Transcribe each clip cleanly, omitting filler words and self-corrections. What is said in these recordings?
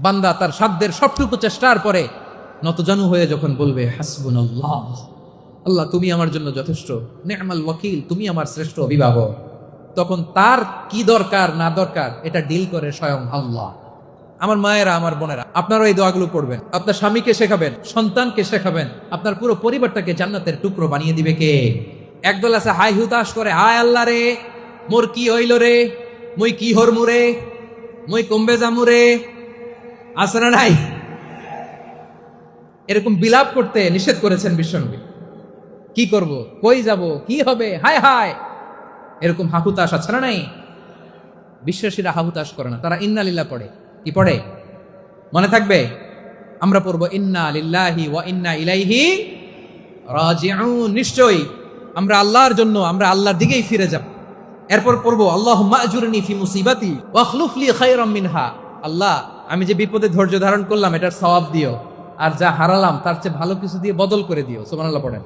বান্দা তার সাধ্যের সবটুকু চেষ্টার পরে নতজানু হয়ে যখন বলবে হাসবুনাল্লাহ, আল্লাহ তুমি আমার জন্য যথেষ্ট, নি'মাল ওয়াকিল, তুমি আমার শ্রেষ্ঠ অভিভাবক, তখন তার কি দরকার না দরকার এটা ডিল করে স্বয়ং আল্লাহ। আমার মায়েরা, আমার বোনেরা, আপনারা এই দোয়াগুলো পড়বেন, আপনার স্বামীকে শেখাবেন, সন্তানকে শেখাবেন, আপনার পুরো পরিবারটাকে জান্নাতের টুকরো বানিয়ে দিবে কে? একদল আছে হাই হুতাশ করে, হায় আল্লাহ রে, মোর কি হইল রে, মুই কি হরমু রে, মুই কমবে জামু রে, আছে না নাই? এরকম বিলাপ করতে নিষেধ করেছেন বিশ্বনবী। কি করব, কই যাব, কি হবে, হায় হায়, এরকম হাহুতাশ আছে না নাই? বিশ্বাসীরা হাহুতাশ করে না, তারা ইন্না লিল্লাহ পড়ে। কি পড়ে মনে থাকবে? আমরা পড়বো ইন্না লিল্লাহি ওয়া ইন্না ইলাইহি রাজিউন। নিশ্চয়ই আমরা আল্লাহর জন্য, আমরা আল্লাহর দিকেই ফিরে যাব। এরপর পড়বো আল্লাহুম্মা আজুরনি ফি মুসিবাতি ওয়া আখলুফ লি খায়রাম মিনহা। আল্লাহ, আমি যে বিপদে ধৈর্য ধারণ করলাম এটার সওয়াব দিও, আর যা হারালাম তার চেয়ে ভালো কিছু দিয়ে বদল করে দিও। সুবহানাল্লাহ পড়েন।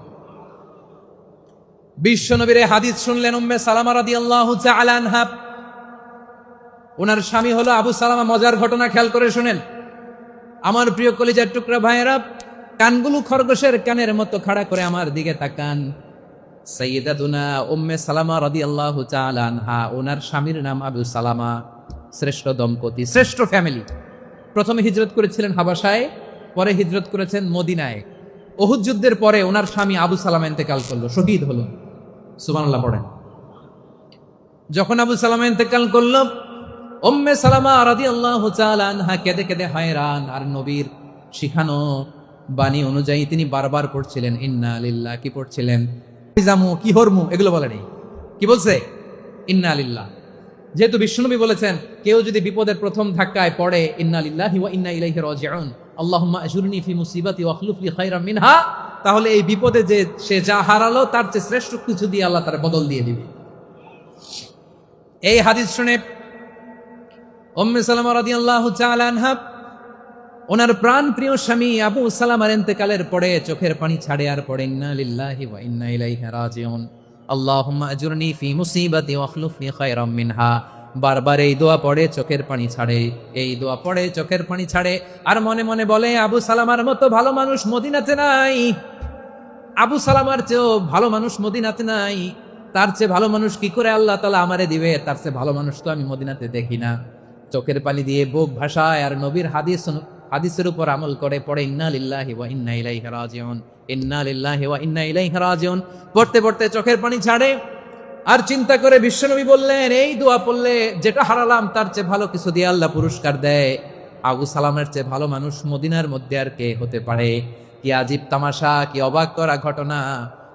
বিশ্বনবীর হাদিস শুনলেন উম্মে সালামা রাদিয়াল্লাহু তাআলা আনহা। ওনার স্বামী হলো আবু সালামা। মজার ঘটনা খেয়াল করে শুনেন আমার প্রিয় কলিজার টুকরা ভাইয়েরা। কানগুলো খরগোশের কানের মতো খাড়া করে আমার দিকে তাকান। সাইয়্যিদাতুনা উম্মে সালামা রাদিয়াল্লাহু তাআলা আনহা, ওনার স্বামীর নাম আবু সালামা। শ্রেষ্ঠ দম্পতি, শ্রেষ্ঠ ফ্যামিলি। প্রথমে হিজরত করেছিলেন হাবাসায়, পরে হিজরত করেছেন মদিনায়। উহুদ যুদ্ধের পরে ওনার স্বামী আবু সালামা ইন্তেকাল করলো, শহীদ হলো। সুবহানাল্লাহ পড়েন। যখন আবু সালামা ইন্তেকাল করলো, উম্মে সালামা রাদিয়াল্লাহু তাআলা আনহা কেঁদে কেঁদে হয়রান। আর নবীর শিখানো বাণী অনুযায়ী তিনি বারবার পড়ছিলেন ইন্না লিল্লাহ। কি পড়ছিলেন? জামু, কি হরমু, এগুলো বলে নেই। কি বলছে? ইন্না লিল্লাহ। যেহেতু বিশ্বনবী বলেছেন কেউ যদি বিপদের প্রথম ধাক্কায় পড়ে ইন্না লিল্লাহি ওয়া ইন্না ইলাইহি রাজিউন, আল্লাহুম্মা আজুরনি ফি মুসিবাতি ওয়া আখলুফ লি খায়রাম মিনহা, তাহলে এই বিপদে যে সে যা হারালো তার চেয়ে শ্রেষ্ঠ কিছু দিয়ে আল্লাহ তার বদল দিয়ে দিবে। এই হাদিস শুনে উম্মে সালামা রাদিয়াল্লাহু তাআলা আনহা ওনার প্রাণ প্রিয় স্বামী আবু সালামার ইন্তেকালের পরে চোখের পানি ছাড়ে আর পড়ে ইন্না লিল্লাহি ওয়া ইন্না ইলাইহি রাজিউন, আল্লাহুম্মা আজুরনি ফি মুসিবাতি ওয়া আখলুফ লি খায়রাম মিনহা। বারবার এই দোয়া পড়ে চোখের পানি ছাড়ে, এই দোয়া পড়ে চোখের পানি ছাড়ে। আর মনে মনে বলে আবু সালামার মতো ভালো মানুষ মদিনাতে নাই, আবু সালামার চেয়েও ভালো মানুষ মদিনাতে নাই। তার চেয়ে ভালো মানুষ কি করে আল্লাহ তাআলা আমারে দিবে? তার চেয়ে ভালো মানুষ তো আমি মদিনাতে দেখি না। চোখের পানি দিয়ে বুক ভাসায় আর নবীর হাদিসের উপর আমল করে পড়ে ইন্না লিল্লাহি ওয়া ইন্না ইলাইহি রাজিউন, ইন্না লিল্লাহি ওয়া ইন্না ইলাইহি রাজিউন। পড়তে পড়তে চোখের পানি ছাড়ে আর চিন্তা করে বিশ্বনবী বললেন এই দোয়া পড়লে যেটা হারালাম তার চেয়ে ভালো কিছু দিয়ে আল্লাহ পুরস্কার দেয়। আবু সালামের চেয়ে ভালো মানুষ মদিনার মধ্যে আর কে হতে পারে? কি আজীব তামাশা, কি অবাক করা ঘটনা।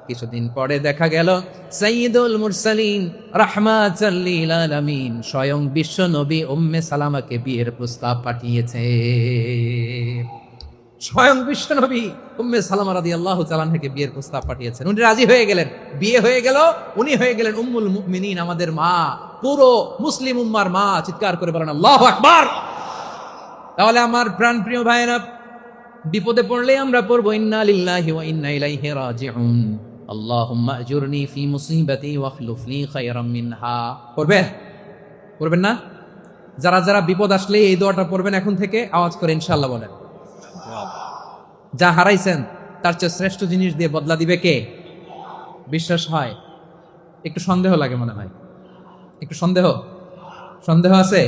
কিছুদিন পরে দেখা গেল সাইয়্যিদুল মুরসালিন রাহমাতাল লিল আলামিন স্বয়ং বিশ্ব নবী উম্মে সালামাকে বিয়ের প্রস্তাব পাঠিয়েছে। স্বয়ং বিশ্ব নবী উম্মে সালামা রাদিয়াল্লাহু তাআলা আনহাকে বিয়ের প্রস্তাব পাঠিয়েছেন। উনি রাজি হয়ে গেলেন, বিয়ে হয়ে গেল। উনি হয়ে গেলেন উম্মুল মুমিনিন, আমাদের মা, পুরো মুসলিম উম্মার মা। চিৎকার করে বলেন আল্লাহু আকবার। তাহলে আমার প্রাণ প্রিয় ভাইরা, বিপদে পড়লে আমরা পড়বো ইন্না লিল্লাহি ওয়া ইন্না ইলাইহি রাজিউন, আল্লাহুম্মা আজুরনি ফি মুসিবাতি ওয়া আখলুফ লি খায়রাম মিনহা। পড়বেন? পড়বেন না? যারা যারা বিপদ আসলে এই দোয়াটা পড়বেন এখন থেকে আওয়াজ করে ইনশাআল্লাহ বলেন। যা হারাইছেন তার চেয়ে শ্রেষ্ঠ জিনিস দিয়ে বদলা দিবে কে? বিশ্বাস হয়? একটু সন্দেহ লাগে মনে হয়, একটু সন্দেহ আছে?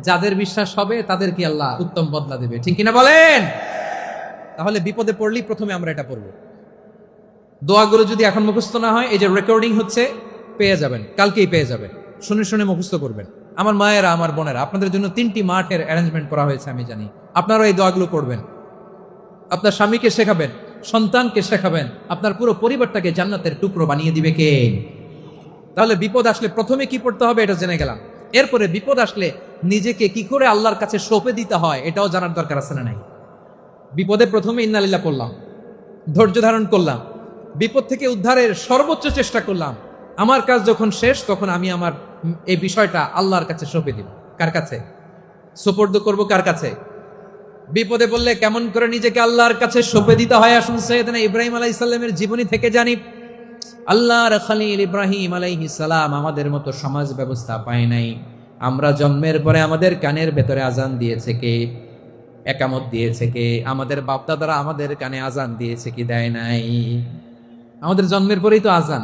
যাদের বিশ্বাস হবে তাদের কি আল্লাহ উত্তম বদলা দেবে, ঠিক কিনা বলেন? তাহলে বিপদে পড়লেই প্রথমে আমরা এটা পড়ব। দোয়াগুলো যদি এখন মুখস্থ না হয়, এই যে রেকর্ডিং হচ্ছে, পেয়ে যাবেন, কালকেই পেয়ে যাবেন। শুনে শুনে মুখস্থ করবেন। আমার মায়েরা, আমার বোনেরা, আপনাদের জন্য 3টি মাঠের অ্যারেঞ্জমেন্ট করা হয়েছে, আমি জানি। আপনারা এই দোয়াগুলো পড়বেন, আপনার স্বামীকে শেখাবেন, সন্তানকে শেখাবেন, আপনার পুরো পরিবারটাকে জান্নাতের টুকরো বানিয়ে দিবে কে? তাহলে বিপদ আসলে প্রথমে কি পড়তে হবে এটা জেনে গেলাম। এরপরে বিপদ আসলে নিজেকে কি করে আল্লাহর কাছে সঁপে দিতে হয় এটাও জানার দরকার আছে না নাই? বিপদে প্রথমে ইন্না লিল্লাহ করলাম, ধৈর্য ধারণ করলাম, বিপদ থেকে উদ্ধারের সর্বোচ্চ চেষ্টা করলাম। আমার কাজ যখন শেষ তখন আমি আমার এই বিষয়টা আল্লাহর কাছে সঁপে দিব। কার কাছে সুপর্দ করব? কার কাছে? বিপদে বললে কেমন করে নিজেকে আল্লাহর কাছে সঁপে দিতে হয় আসুন সাইয়েদনা ইব্রাহিম আলাইহিস সালামের জীবনী থেকে জানি। আল্লাহর খলিল ইব্রাহিম আলাইহিস সালাম আমাদের মতো সমাজ ব্যবস্থা পায় নাই। আমরা জন্মের পরে আমাদের কানের ভেতরে আজান দিয়েছে কে? একামত দিয়েছে কে? আমাদের বাপদাদারা আমাদের কানে আজান দিয়েছে কি দেয় নাই? আমাদের জন্মের পরেই তো আজান,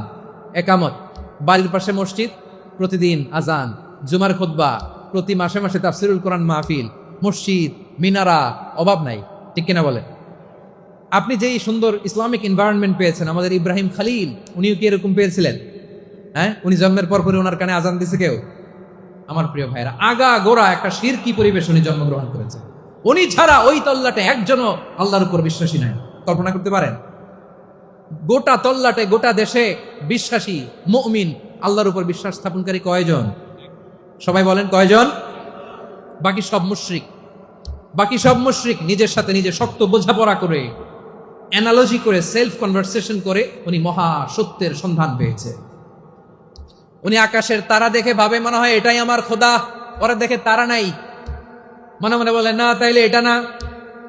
একামত, বাড়ির পাশে মসজিদ, প্রতিদিন আজান, জুমার খুতবা, প্রতি মাসে মাসে তাফসিরুল কোরআন মাহফিল, মসজিদ, মিনারা, অভাব নাই। ঠিক কিনা বলে? আপনি যেই সুন্দর ইসলামিক এনভায়রনমেন্ট পেয়েছেন, আমাদের ইব্রাহিম খালিল উনিও কি এরকম পেয়েছিলেন? হ্যাঁ, উনি জন্মের পর পরে ওনার কানে আজান দিছে কেউ? আমার প্রিয় ভাইরা, আগা গোড়া একটা শিরকি পরিবেশ উনি জন্মগ্রহণ করেছেন। উনি ছাড়া ওই তল্লাটে একজনও আল্লাহর উপর বিশ্বাসী নাই। কল্পনা করতে পারেন? গোটা তল্লাটে, গোটা দেশে বিশ্বাসী মুমিন, আল্লাহর উপর বিশ্বাস স্থাপনকারী কয়জন? সবাই বলেন কয়জন? বাকি সব মুশরিক। বাকি সব মুশরিক নিজের সাথে নিজে শক্ত বোঝাপড়া করে, অ্যানালজি করে, সেলফ কনভারসেশন করে উনি মহা সত্যের সন্ধান পেয়েছে। উনি আকাশের তারা দেখে ভাবে মনে হয় এটাই আমার খোদা, ওরা দেখে তারা নাই, মনে মনে বলে না তাইলে এটা না।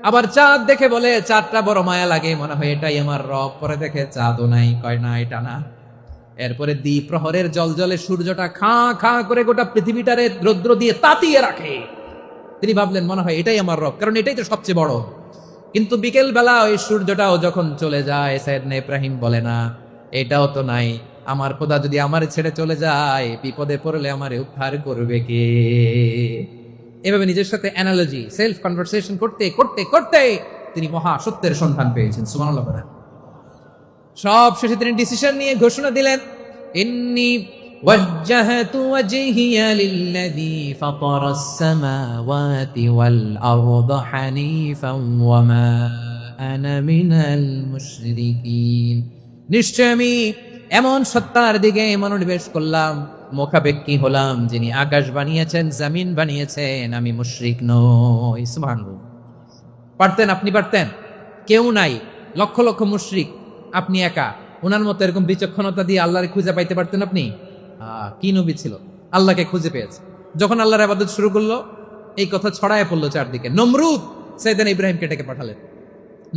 আবার চাঁদ দেখে বলে চাঁদটা বড় মায়া লাগে, মনে হয় এটাই আমার রব, পরে দেখে চাঁদও নাই, কয় না এটা না। এরপরে দ্বীপ প্রহরের জলজলে সূর্যটা খাঁ খাঁ করে গোটা পৃথিবীটারে রৌদ্র দিয়ে তাতিয়ে রাখে। তিনি ভাবলেন মনে হয় এটাই আমার রব, কারণ এটাই তো সবচেয়ে বড়। কিন্তু বিকেল বেলা ওই সূর্যটাও যখন চলে যায়, সাইয়েদনা ইব্রাহিম বলে না এটাও তো নাই, আমার খোদা যদি আমার ছেড়ে চলে যায়, বিপদে পড়লে আমারে উদ্ধার করবে কে? এভাবে নিজের সাথে অ্যানালজি, সেলফ কনভারসেশন করতে করতে করতে তিনি মহা সত্যের সন্ধান পেয়েছেন। সুবহানাল্লাহ বলেন। সব শেষে তিনি ডিসিশন নিয়ে ঘোষণা দিলেন, ইন্নী ওয়াজ্জাহতু ওয়াজহিয়া লিল্লাযী ফাতারাস সামাওয়াতি ওয়াল আরদা হানিফান ওয়া মা আনা মিনাল মুশরিকিন। নিশ্চয় আমি এমন সত্তার দিকে মনোনিবেশ করলাম, মুখাপেক্ষী হলাম, যিনি আকাশ বানিয়েছেন, জমিন বানিয়েছেন, আমি মুশরিক নই। সুবহানাল্লাহ। পারতেন? আপনি পারতেন? কেউ নাই, লক্ষ লক্ষ মুশরিক, আপনি একা। ওনার মতো এরকম বিচক্ষণতা দিয়ে আল্লাহরে খুঁজে পাইতে পারতেন আপনি? কি নবী ছিল, আল্লাহকে খুঁজে পেয়েছে। যখন আল্লাহর ইবাদত শুরু করলো, এই কথা ছড়ায় পড়লো চারদিকে। নমরুদ সাইয়েদনা ইব্রাহিমকে ডেকে পাঠালেন।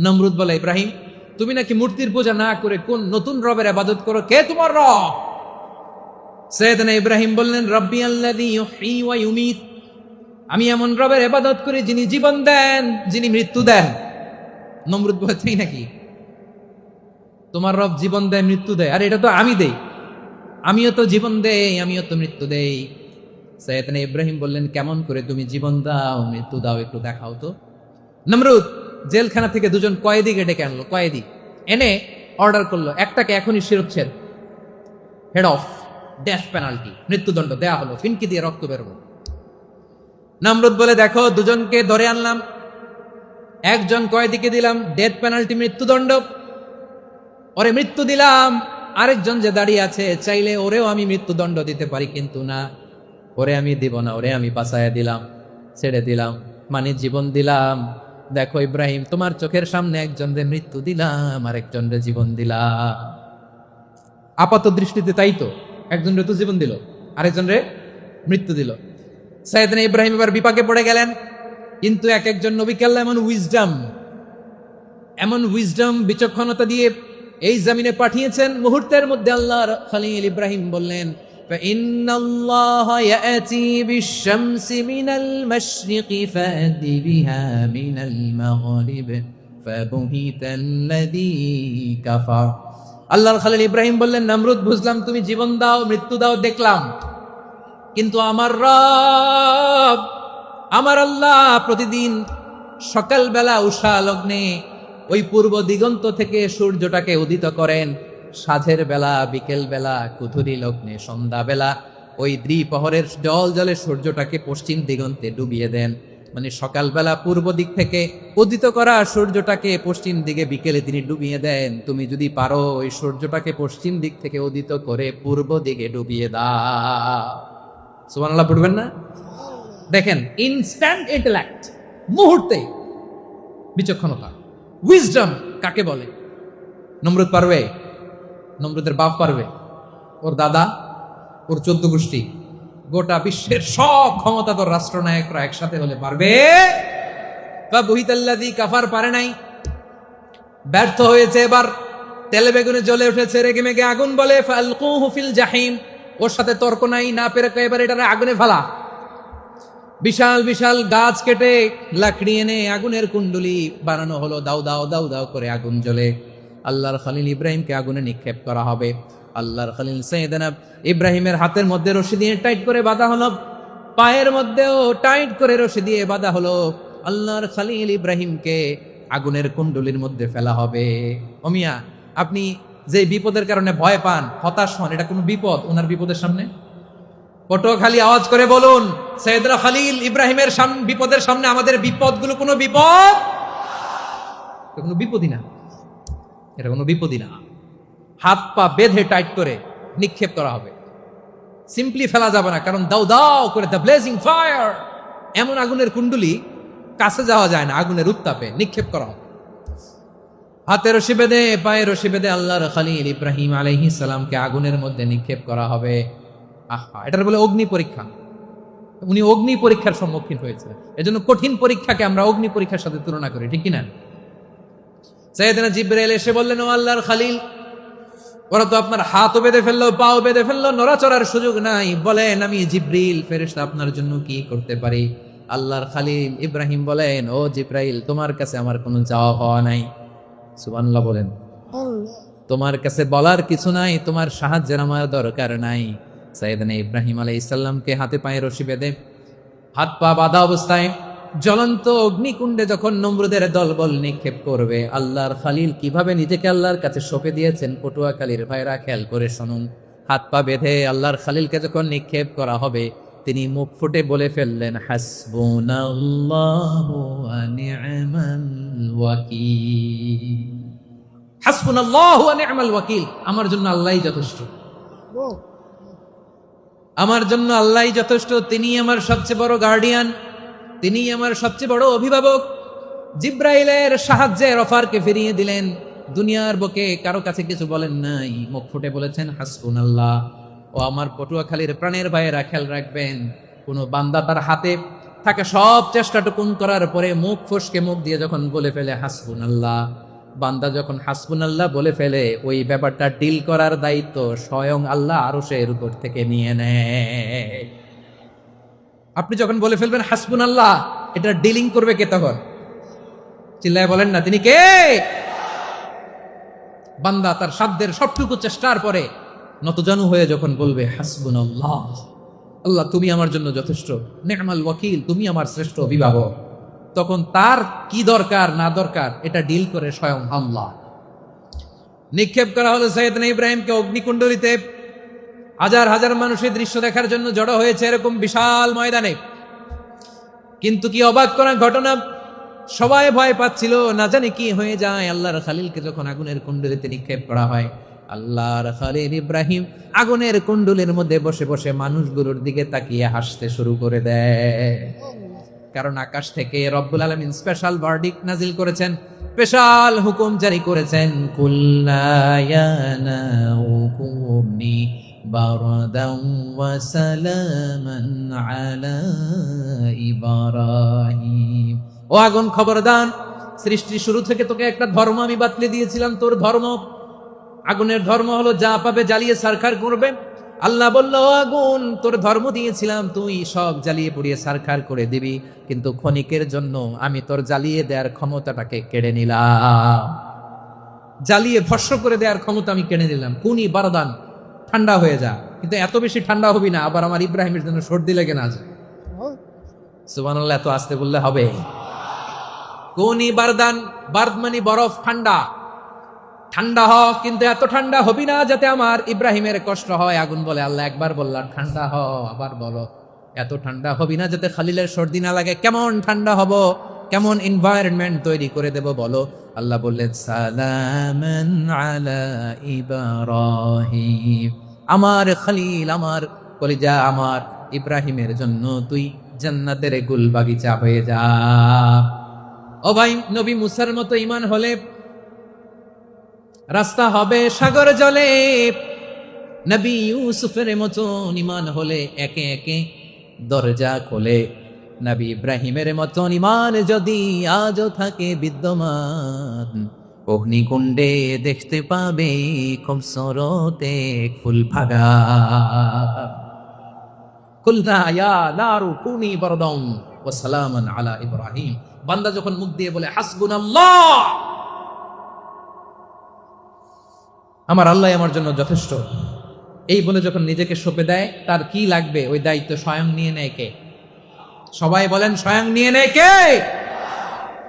নমরুদ বলে, ইব্রাহিম তুমি নাকি মূর্তির পূজা না করে কোন নতুন রবের ইবাদত করো, কে তোমার রব? সাইয়েদনা ইব্রাহিম বললেন, রব্বি আল্লাযী ইউহয়ী ওয়া ইউমীত, আমি এমন রবের ইবাদত করি যিনি জীবন দেন, যিনি মৃত্যু দেন। নমরুদ বলে, তাই নাকি? তোমার রব জীবন দেয়, মৃত্যু দেয়? আর এটা তো আমি দেই, আমিও তো জীবন দেই, আমিও তো মৃত্যু দেই। সাইয়েদনা ইব্রাহিম বললেন, কেমন করে তুমি জীবন দাও, মৃত্যু দাও, একটু দেখাও তো। নমরুদ জেলখানা থেকে দুজন কয়েদিকে ডেকে আনলো। কয়েদি এনে অর্ডার করলো, একটাকে এখনই শিরোচ্ছেদ, হেড অফ, ডেথ পেনাল্টি, মৃত্যুদণ্ড দেয়া হলো, ফিনকি দিয়ে রক্ত বেরোলো। নমরুদ বলে, দেখো দুজনকে ধরে আনলাম, একজন কয়েদিকে দিলাম ডেথ পেনাল্টি, মৃত্যুদণ্ড, ওরে মৃত্যু দিলাম। আরেকজন যে দাঁড়িয়ে আছে, চাইলে ওরেও আমি মৃত্যুদণ্ড দিতে পারি, কিন্তু না, ওরে আমি দিব না, ওরে আমি বাঁচাইয়া দিলাম, ছেড়ে দিলাম, মানে জীবন দিলাম। দেখো ইব্রাহিম, তোমার চোখের সামনে একজনরে মৃত্যু দিলাম, আরেকজনরে জীবন দিলাম। আপাত দৃষ্টিতে তাই তো, একজনরে তো জীবন দিল, আরেকজনরে মৃত্যু দিল। সাইয়েদনা ইব্রাহিম এবার বিপাকে পড়ে গেলেন। কিন্তু এক একজন নবীকে আল্লাহ এমন উইজডম, বিচক্ষণতা দিয়ে এই জমিনে পাঠিয়েছেন। মুহূর্তের মধ্যে আল্লাহর খলিল ইব্রাহিম বললেন, ফাইন্নাল্লাহা ইয়াতি বিশ-শামসি মিনাল মাশরিকি ফাতি বিহা মিনাল মাগরিব ফাবুহিতাল্লাযী কাফার। আল্লাহর খলিল ইব্রাহিম বললেন, নমরুদ বুঝলাম তুমি জীবন দাও, মৃত্যু দাও, দেখলাম, কিন্তু আমার রব, আমার আল্লাহ প্রতিদিন সকালবেলা উষা লগ্নে ওই পূর্ব দিগন্ত থেকে সূর্যটাকে উদিত করেন, সাঁঝের বেলা, বিকেল বেলা, কুথুরি লগ্নে, সন্ধ্যা বেলা ওই দ্বিপ্রহরের জল জলে সূর্যটাকে পশ্চিম দিগন্তে ডুবিয়ে দেন। মানে সকালবেলা পূর্ব দিক থেকে উদিত করা সূর্যটাকে পশ্চিম দিকে বিকেলে তিনি ডুবিয়ে দেন। তুমি যদি পারো ওই সূর্যটাকে পশ্চিম দিক থেকে উদিত করে পূর্ব দিকে ডুবিয়ে দাও। সুবহানাল্লাহ পড়বেন না? দেখেন, ইনস্ট্যান্ট ইন্টেলেক্ট, মুহূর্তে বিচক্ষণতা, উইজডম কাকে বলে? নমরুদ পারবে? নমরুদের বাপ পারবে? ওর দাদা, ওর 14 গোষ্ঠী, গোটা বিশ্বের সব ক্ষমতাধর রাষ্ট্রনায়করা একসাথে হলে পারবে? ফাবুহিতাল্লাযী কাফার পারে নাই, ব্যর্থ হয়েছে। এবার তেলে বেগুনে জ্বলে উঠেছে, রেগে মেগে আগুন বলে, ফালকুহু ফিল জাহিম, ওর সাথে তর্ক নাই, না পেরে এবার এটারে আগুনে ফেলা। বিশাল বিশাল গাছ কেটে লাকড়ি এনে আগুনের কুণ্ডুলি বানানো হলো, দাও দাও দাও দাও করে আগুন জ্বলে আল্লাহর খলিল ইব্রাহিমকে আগুনে নিক্ষেপ করা হবে। আল্লাহর খলিল সাইয়েদনা ইব্রাহিমের হাতের মধ্যে রশি দিয়ে টাইট করে বাঁধা হলো, পায়ের মধ্যেও টাইট করে রশি দিয়ে বাঁধা হলো। আল্লাহর খলিল ইব্রাহিমকে আগুনের কুণ্ডুলির মধ্যে ফেলা হবে। ওমিয়া, আপনি যে বিপদের কারণে ভয় পান, হতাশ হন, এটা কোনো বিপদ ওনার বিপদের সামনে? পটুয়াখালী আওয়াজ করে বলুন, সাইয়েদনা খলিল ইব্রাহিমের বিপদের সামনে আমাদের বিপদগুলো কোনো বিপদ? এটা কোনো বিপদই না, এটা কোনো বিপদই না। হাত পা বেঁধে টাইট করে নিক্ষেপ করা হবে, সিম্পলি ফেলা যাবে না, কারণ দাও দাও করে দ্য ব্লেজিং ফায়ার, এমন আগুনের কুণ্ডুলি কাছে যাওয়া যায় না, আগুনের উত্তাপে নিক্ষেপ করা হবে। হাতে রশি বেঁধে পায়ে রশি বেঁধে আল্লাহর খলিল ইব্রাহিম আলাইহিস সালামকে আগুনের মধ্যে নিক্ষেপ করা হবে। আহা, এটার বলে অগ্নি পরীক্ষা। উনি অগ্নি পরীক্ষার সম্মুখীন হয়েছে, এজন্য কঠিন পরীক্ষাকে আমরা অগ্নি পরীক্ষার সাথে তুলনা করি, ঠিক কিনা? সাইয়েদনা জিবরাইল এসে বললেন, ও আল্লাহর খলিল, ওরা তো আপনার হাতও বেঁধে ফেললো, পাও বেঁধে ফেললো, নড়াচড়ার সুযোগ নাই, বলেন আমি জিবরিল ফেরেশতা আপনার জন্য কি করতে পারি? আল্লাহর খলিল ইব্রাহিম বলেন, ও জিবরাইল, তোমার কাছে আমার কোনো চাওয়া হওয়া নাই। সুবহানাল্লাহ বলেন। তোমার কাছে বলার কিছু নাই, তোমার সাহায্যের আমার দরকার নাই। সাইয়েদনা ইব্রাহিম আলাইহিস সালামকে হাতে পায়ে রশি বেঁধে হাত পা বাঁধা অবস্থায় জ্বলন্ত অগ্নিকুণ্ডে যখন নমরুদের দলবল নিক্ষেপ করবে, আল্লাহর খলিল কিভাবে নিজেকে আল্লাহর কাছে সঁপে দিয়েছেন পটুয়াখালীর ভাইরা খেয়াল করে শুনুন। হাত পা বেঁধে আল্লাহর খলিলকে যখন নিক্ষেপ করা হবে, তিনি মুখ ফুটে বলে ফেললেন, হাসবুনাল্লাহু ওয়া নি'মাল ওয়াকিল। হাসবুনাল্লাহু ওয়া নি'মাল ওয়াকিল, আমার জন্য আল্লাহই যথেষ্ট, আমার জন্য আল্লাহই যথেষ্ট, তিনি আমার সবচেয়ে বড় গার্ডিয়ান, তিনি আমার সবচেয়ে বড় অভিভাবক। জিব্রাইলের সাহায্যের অফারকে ফিরিয়ে দিলেন, দুনিয়ার বুকে কারো কাছে কিছু বলেন নাই, মুখ ফুটে বলেছেন হাসবুনাল্লাহ। ও আমার পটুয়াখালীর প্রাণের ভাইয়েরা খেয়াল রাখবেন, কোন বান্দা তার হাতে থাকা সব চেষ্টাটুকুন করার পরে মুখ ফসকে মুখ দিয়ে যখন বলে ফেলে হাসবুনাল্লাহ, বান্দা যখন হাসবুনাল্লাহ বলে ফেলে, ওই ব্যাপারটা ডিল করার দায়িত্ব স্বয়ং আল্লাহ আরশের উপর থেকে নিয়ে নেয়। আপনি যখন বলে ফেলবেন হাসবুনাল্লাহ, এটা ডিলিং করবে কে তখন? চিল্লায় বলেন না, তিনি কে? বান্দা তার সাধ্যের সবটুকু চেষ্টার পরে নতজানু হয়ে যখন বলবে হাসবুনাল্লাহ, আল্লাহ তুমি আমার জন্য যথেষ্ট, নি'মাল ওয়াকিল, তুমি আমার শ্রেষ্ঠ অভিভাবক, তখন তার কি দরকার না দরকার এটা ডিল করে স্বয়ং আল্লাহ। নিক্ষেপ করা হলো সাইয়েদনা ইব্রাহিমকে অগ্নিকুণ্ডলিতে। হাজার হাজার মানুষের দৃশ্য দেখার জন্য জড়ো হয়েছে এরকম বিশাল ময়দানে। কিন্তু কি অবাক করা ঘটনা, সবাই ভয় পাচ্ছিল, না জানি কি হয়ে যায়। আল্লাহর খলিলকে যখন আগুনের কুণ্ডলিতে নিক্ষেপ করা হয়, আল্লাহর খলিল ইব্রাহিম আগুনের কুণ্ডলের মধ্যে বসে বসে মানুষগুলোর দিকে তাকিয়ে হাসতে শুরু করে দেয়। কারণ আকাশ থেকে রব্বুল আলামিন স্পেশাল ভার্ডিক্ট নাজিল করেছেন, স্পেশাল হুকুম জারি করেছেন, কুল্লা ইয়া নারু কুনি বারদান ওয়া সালামান আলা ইব্রাহিম। ও আগুন খবরদার, সৃষ্টির শুরু থেকে তোকে একটা ধর্ম আমি বাতলে দিয়েছিলাম, তোর ধর্ম, আগুনের ধর্ম হলো যা পাবে জ্বালিয়ে সারখার করবে। আল্লাহ বলল, ও আগুন, তোর ধর্ম দিয়েছিলাম, তুই সব জ্বালিয়ে পুড়িয়ে সারখার করে দিবি, কিন্তু ক্ষণিকের জন্য আমি তোর জ্বালিয়ে দেওয়ার ক্ষমতাটাকে কেড়ে নিলাম, জ্বালিয়ে ভস্ম করে দেওয়ার ক্ষমতা আমি কেড়ে নিলাম। কুনি বারদান, ঠান্ডা হয়ে যা, কিন্তু এত বেশি ঠান্ডা হবি না আবার আমার ইব্রাহিমের জন্য সর্দি লেগে না যায়। সুবহানাল্লাহ, এত আসতে বললে হবে? কুনি বারদান, বারদ মানে বরফ, ঠান্ডা, ঠান্ডা হ, কিন্তু এত ঠান্ডা হবি না যাতে আমার ইব্রাহিমের কষ্ট হয়। আগুন বলে, আল্লাহ একবার বললাম ঠান্ডা হ, আবার বলো এত ঠান্ডা হবি না যাতে খালিলের সর্দি না লাগে। কেমন ঠান্ডা হব, কেমন এনভায়রনমেন্ট তৈরি করে দেব বলো? আল্লাহ বললেন, সালামান আলা ইব্রাহিম, আমার খলিল, আমার কলিজা, আমার ইব্রাহিমের জন্য তুই জান্নাতের গুল বাগিচা হয়ে যা। ও ভাই, নবী মুসার মতো ঈমান হলে রাস্তা হবে সাগর জলে, নবী ইউসুফের মতন ঈমান হলে একে একে দরজা খোলে। নবী ইব্রাহিমের মতন ঈমান যদি আজও থাকে বিদ্যমান, অগ্নিকুণ্ডে দেখতে পাবে খুব সরতে ফুল ভাগা। কুলনা ইয়া নারু কুনি বারদান ওয়া সালামান আলা ইব্রাহিম। বান্দা যখন মুখ দিয়ে বলে হাসবুনাল্লাহ, আমার আল্লাহ আমার জন্য যথেষ্ট, এই বলে যখন নিজেকে সঁপে দেয়, তার কি লাগবে ওই দায়িত্ব স্বয়ং নিয়ে নেয় কে? সবাই বলেন স্বয়ং নিয়ে নেয় কে?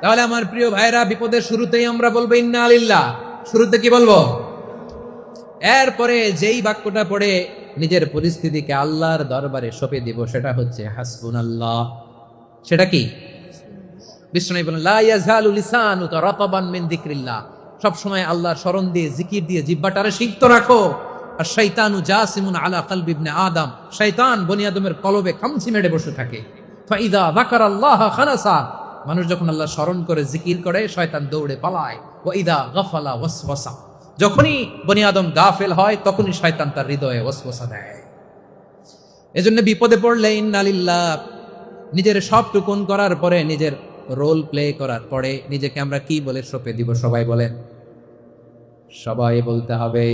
তাহলে আমার প্রিয় ভাইরা, বিপদের শুরুতেই আমরা বলবো ইন্না লিল্লাহ। শুরুতে কি বলবো? এরপরে যেই বাক্যটা পড়ে নিজের পরিস্থিতিকে আল্লাহর দরবারে সঁপে দিব, সেটা হচ্ছে হাসবুনাল্লাহ। সেটা কি? বিষ্ণু বলেন লা ইয়াজালু লিসানুকা রাতাবান মিন যিকরিল্লাহ। সব সময় আল্লাহর স্মরণ দিয়ে, জিকির দিয়ে জিহ্বাটারে সিক্ত রাখো। আর শয়তানু জাসিমুন আলা কলবি ইবনে আদম, শয়তান বনি আদমের কলবে খামচি মেরে বসে থাকে। ফাইদা যাকারাল্লাহ খানাসা, মানুষ যখন আল্লাহ স্মরণ করে জিকির করে, শয়তান দৌড়ে পালায়। ওয়া ইদা গাফালা ওয়াসওয়াসা, যখনই বনি আদম গাফেল হয় তখনই শয়তান তার হৃদয়ে ওয়াসওয়াসা দেয়। এজন্য বিপদে পড়লে ইন্না লিল্লাহ, নিজের সব টুকুন করার পরে, নিজের রোল প্লে করার পরে নিজেকে আমরা কি বলে সঁপে দিব? সবাই বলেন, সবাই বলতে হবে,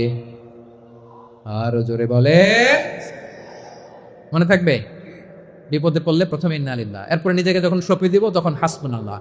আরো জোরে বলে, মনে থাকবে? বিপদে পড়লে প্রথমে ইন্না লিল্লাহ, এরপরে নিজেকে যখন সঁপে দিব তখন হাসবুনাল্লাহ।